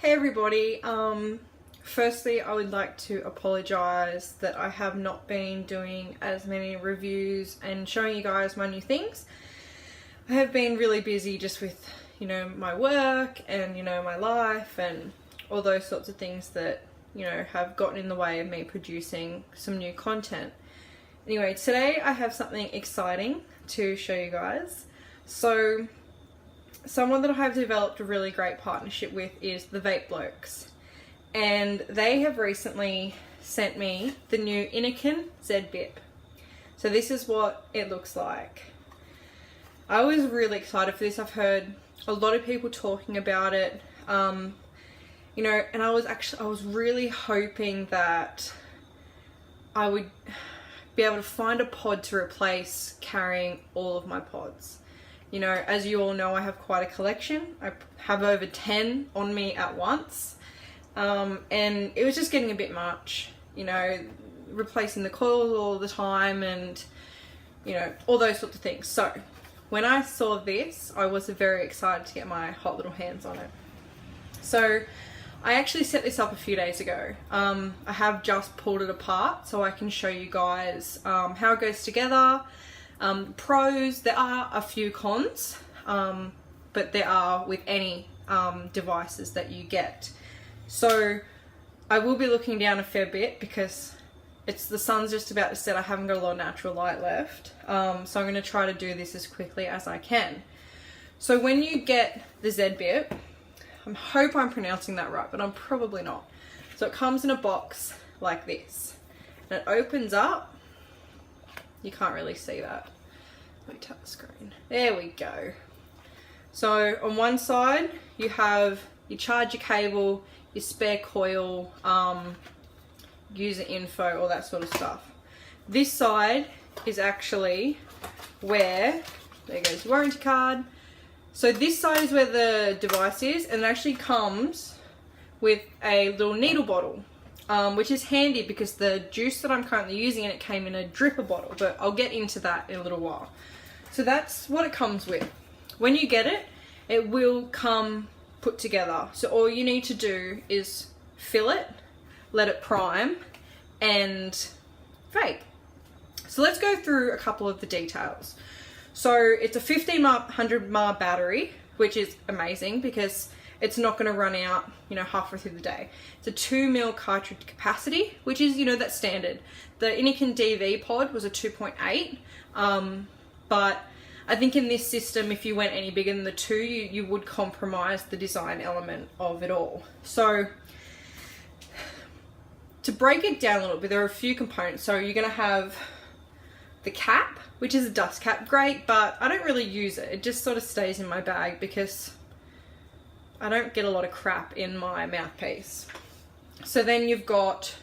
Hey everybody, firstly I would like to apologise that I have not been doing as many reviews and showing you guys my new things. I have been really busy just with, my work and, my life and all those sorts of things that, have gotten in the way of me producing some new content. Anyway, today I have something exciting to show you guys. So, someone that I have developed a really great partnership with is the Vape Blokes, and they have recently sent me the new Innokin Z Biip. So this is what it looks like. I was really excited for this. I've heard a lot of people talking about it, and I was really hoping that I would be able to find a pod to replace carrying all of my pods. As you all know, I have quite a collection. I have over 10 on me at once. And it was just getting a bit much, replacing the coils all the time and, all those sorts of things. So when I saw this, I was very excited to get my hot little hands on it. So I actually set this up a few days ago. I have just pulled it apart so I can show you guys how it goes together. Pros, there are a few cons, but there are with any devices that you get. So I will be looking down a fair bit because the sun's just about to set. I haven't got a lot of natural light left. So I'm going to try to do this as quickly as I can. So when you get the Z Biip, I hope I'm pronouncing that right, but I'm probably not. So it comes in a box like this, and it opens up. You can't really see that. Let me tap the screen. There we go. So on one side you have your charger cable, your spare coil, user info, all that sort of stuff. This side is actually where, there goes your warranty card. So this side is where the device is, and it actually comes with a little needle bottle. Which is handy because the juice that I'm currently using, and it came in a dripper bottle, but I'll get into that in a little while. So that's what it comes with. When you get it, it will come put together. So all you need to do is fill it, let it prime, and vape. So let's go through a couple of the details. So it's a 1500 mAh battery, which is amazing because it's not going to run out, halfway through the day. It's a 2 ml cartridge capacity, which is, that's standard. The Innokin DV pod was a 2.8, but I think in this system, if you went any bigger than the 2, you would compromise the design element of it all. So to break it down a little bit, there are a few components. So you're going to have the cap, which is a dust cap, great, but I don't really use it. It just sort of stays in my bag because I don't get a lot of crap in my mouthpiece. So then you've got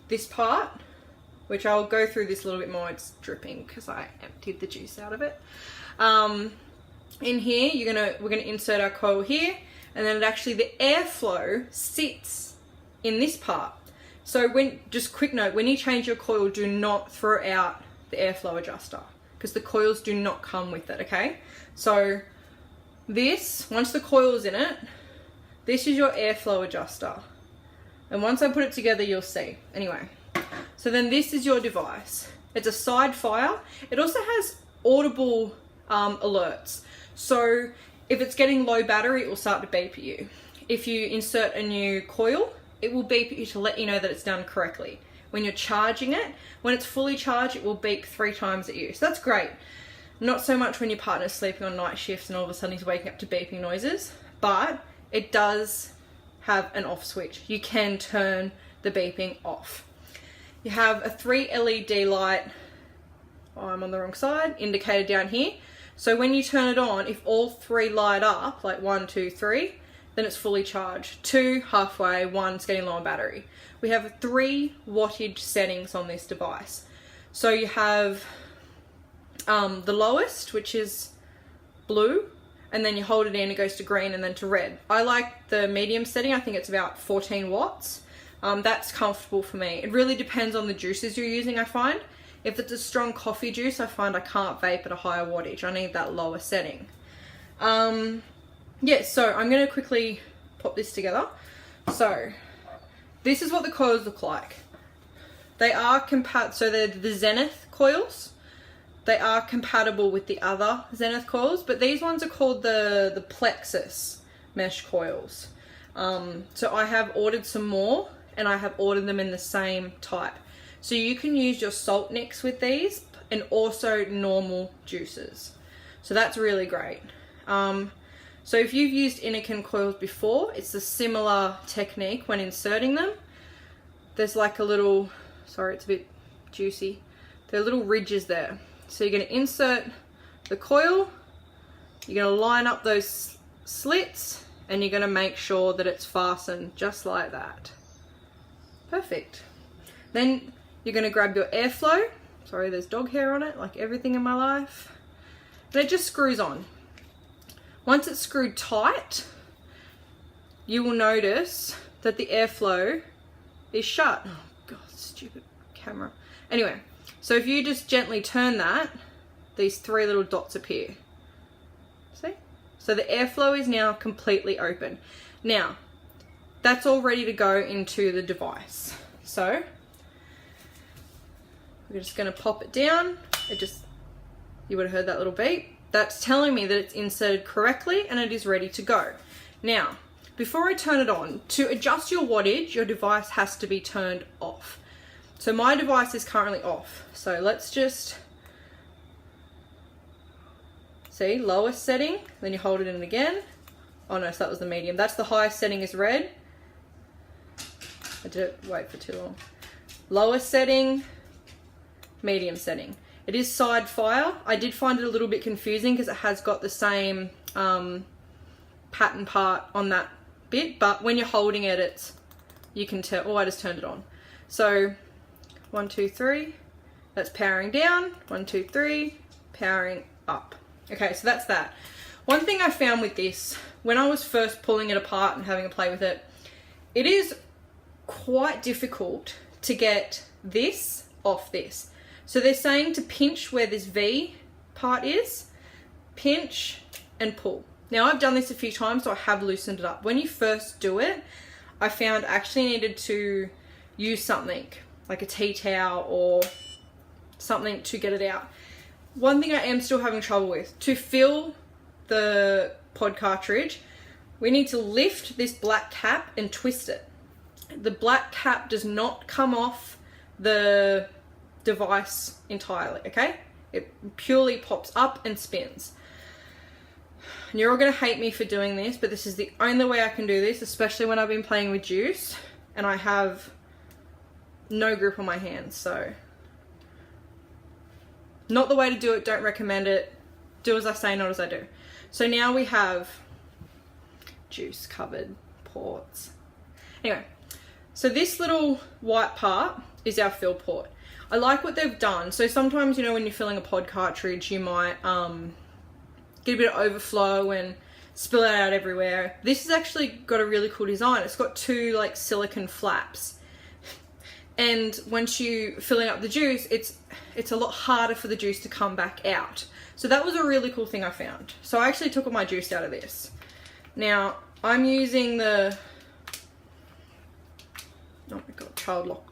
this part, which I'll go through this a little bit more. It's dripping because I emptied the juice out of it. In here, we're gonna insert our coil here, and then the airflow sits in this part. So just quick note, when you change your coil, do not throw out the airflow adjuster because the coils do not come with it, okay? So once the coil is in it, this is your airflow adjuster. And once I put it together, you'll see. Anyway, so then this is your device. It's a side fire. It also has audible alerts. So if it's getting low battery, it will start to beep at you. If you insert a new coil, it will beep at you to let you know that it's done correctly. When you're charging it, when it's fully charged, it will beep 3 times at you. So that's great. Not so much when your partner's sleeping on night shifts and all of a sudden he's waking up to beeping noises, but it does have an off switch. You can turn the beeping off. You have a 3 LED light, I'm on the wrong side, indicator down here. So when you turn it on, if all 3 light up, like 1, 2, 3, then it's fully charged. 2, halfway, 1's getting low on battery. We have 3 wattage settings on this device. So you have the lowest, which is blue, and then you hold it in, it goes to green and then to red. I like the medium setting. I think it's about 14 watts. That's comfortable for me. It really depends on the juices you're using, I find. If it's a strong coffee juice, I find I can't vape at a higher wattage. I need that lower setting. Yeah, so I'm going to quickly pop this together. So this is what the coils look like. They are so they're the Zenith coils. They are compatible with the other Zenith coils, but these ones are called the Plexus mesh coils. So I have ordered some more, and I have ordered them in the same type. So you can use your salt nicks with these, and also normal juices. So that's really great. So if you've used Innokin coils before, it's a similar technique when inserting them. There's like a little, sorry, it's a bit juicy. There are little ridges there. So you're going to insert the coil, you're going to line up those slits, and you're going to make sure that it's fastened just like that. Perfect. Then you're going to grab your airflow. Sorry, there's dog hair on it, like everything in my life. And it just screws on. Once it's screwed tight, you will notice that the airflow is shut. Oh God, stupid camera. Anyway, so if you just gently turn that, these 3 little dots appear. See? So the airflow is now completely open. Now, that's all ready to go into the device. So we're just going to pop it down. You would have heard that little beep. That's telling me that it's inserted correctly and it is ready to go. Now, before I turn it on, to adjust your wattage, your device has to be turned off. So my device is currently off. So let's just see, lowest setting, then you hold it in again. Oh no, so that was the medium. That's the highest setting is red. I didn't wait for too long. Lowest setting, medium setting. It is side fire. I did find it a little bit confusing because it has got the same pattern part on that bit, but when you're holding it, you can tell. Oh, I just turned it on. So 1, 2, 3, that's powering down. 1, 2, 3, powering up. Okay, so that's that. One thing I found with this, when I was first pulling it apart and having a play with it, it is quite difficult to get this off this. So they're saying to pinch where this V part is, pinch and pull. Now I've done this a few times, so I have loosened it up. When you first do it, I found I actually needed to use something like a tea towel or something to get it out. One thing I am still having trouble with, to fill the pod cartridge, we need to lift this black cap and twist it. The black cap does not come off the device entirely, okay? It purely pops up and spins. And you're all gonna hate me for doing this, but this is the only way I can do this, especially when I've been playing with juice and I have no grip on my hands, so. Not the way to do it, don't recommend it. Do as I say, not as I do. So now we have juice covered ports. Anyway, so this little white part is our fill port. I like what they've done. So sometimes, you know, when you're filling a pod cartridge, you might get a bit of overflow and spill it out everywhere. This has actually got a really cool design. It's got 2 like silicone flaps. And once you filling up the juice, it's a lot harder for the juice to come back out. So that was a really cool thing I found. So I actually took all my juice out of this. Now I'm using the, oh my God, child lock.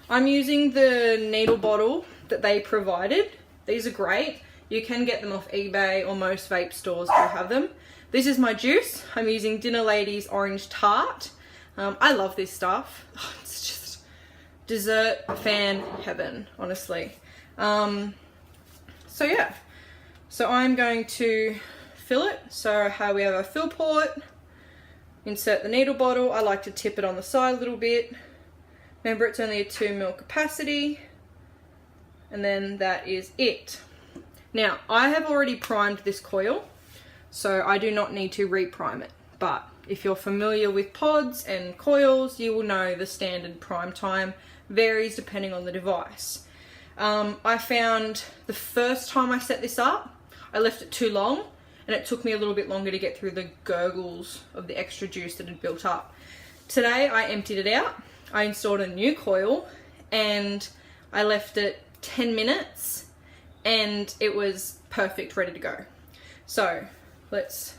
I'm using the needle bottle that they provided. These are great. You can get them off eBay or most vape stores will have them. This is my juice. I'm using Dinner Lady's Orange Tart. I love this stuff. Oh, it's just dessert fan heaven, honestly. So yeah, so I'm going to fill it. So how we have our fill port, insert the needle bottle. I like to tip it on the side a little bit. Remember, it's only a 2 ml capacity, and then that is it. Now, I have already primed this coil, so I do not need to reprime it. But if you're familiar with pods and coils, you will know the standard prime time varies depending on the device. I found the first time I set this up, I left it too long, and it took me a little bit longer to get through the gurgles of the extra juice that had built up. Today, I emptied it out. I installed a new coil and I left it 10 minutes and it was perfect, ready to go. So let's,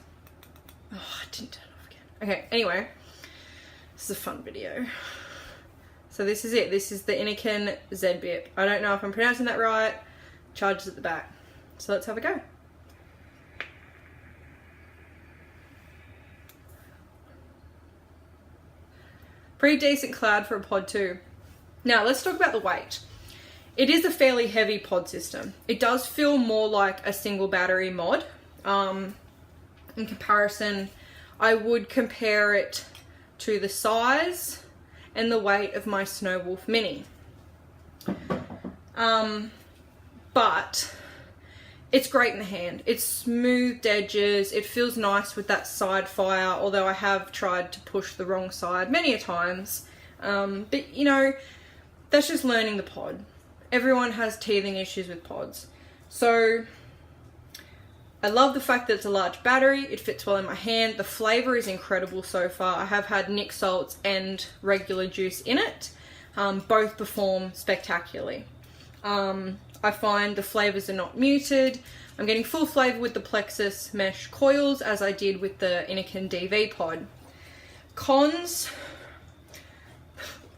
oh, I didn't turn it off again. Okay, anyway, This is a fun video. So this is it. This is the Innokin Z Biip. I don't know if I'm pronouncing that right. Charges at the back. So let's have a go. Pretty decent cloud for a pod too. Now let's talk about the weight. It is a fairly heavy pod system. It does feel more like a single battery mod. In comparison, I would compare it to the size and the weight of my Snow Wolf Mini. But it's great in the hand. It's smoothed edges. It feels nice with that side fire, although I have tried to push the wrong side many a times. But you know, that's just learning the pod. Everyone has teething issues with pods. So I love the fact that it's a large battery. It fits well in my hand. The flavor is incredible so far. I have had Nic salts and regular juice in it. Both perform spectacularly. I find the flavors are not muted. I'm getting full flavor with the Plexus mesh coils, as I did with the Innokin DV pod. Cons,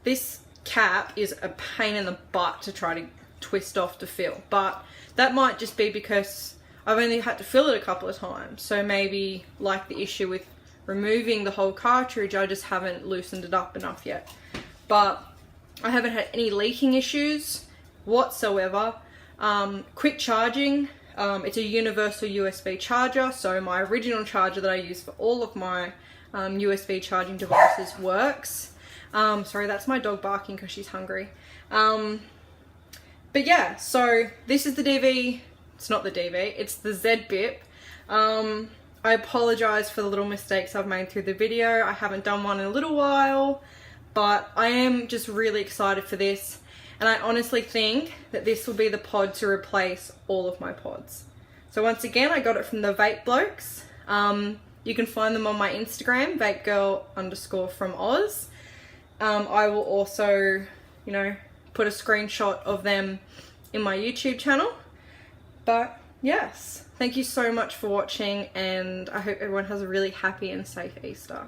this cap is a pain in the butt to try to twist off to fill, but that might just be because I've only had to fill it a couple of times. So maybe, like the issue with removing the whole cartridge, I just haven't loosened it up enough yet. But I haven't had any leaking issues whatsoever. Quick charging. It's a universal USB charger, so my original charger that I use for all of my USB charging devices works. Sorry, that's my dog barking because she's hungry. But yeah, so this is the DV. It's not the DV, it's the Z Biip. I apologize for the little mistakes I've made through the video. I haven't done one in a little while, but I am just really excited for this. And I honestly think that this will be the pod to replace all of my pods. So once again, I got it from the Vape Blokes. You can find them on my Instagram, vapegirl_from_Oz. I will also, you know, put a screenshot of them in my YouTube channel. But yes, thank you so much for watching, and I hope everyone has a really happy and safe Easter.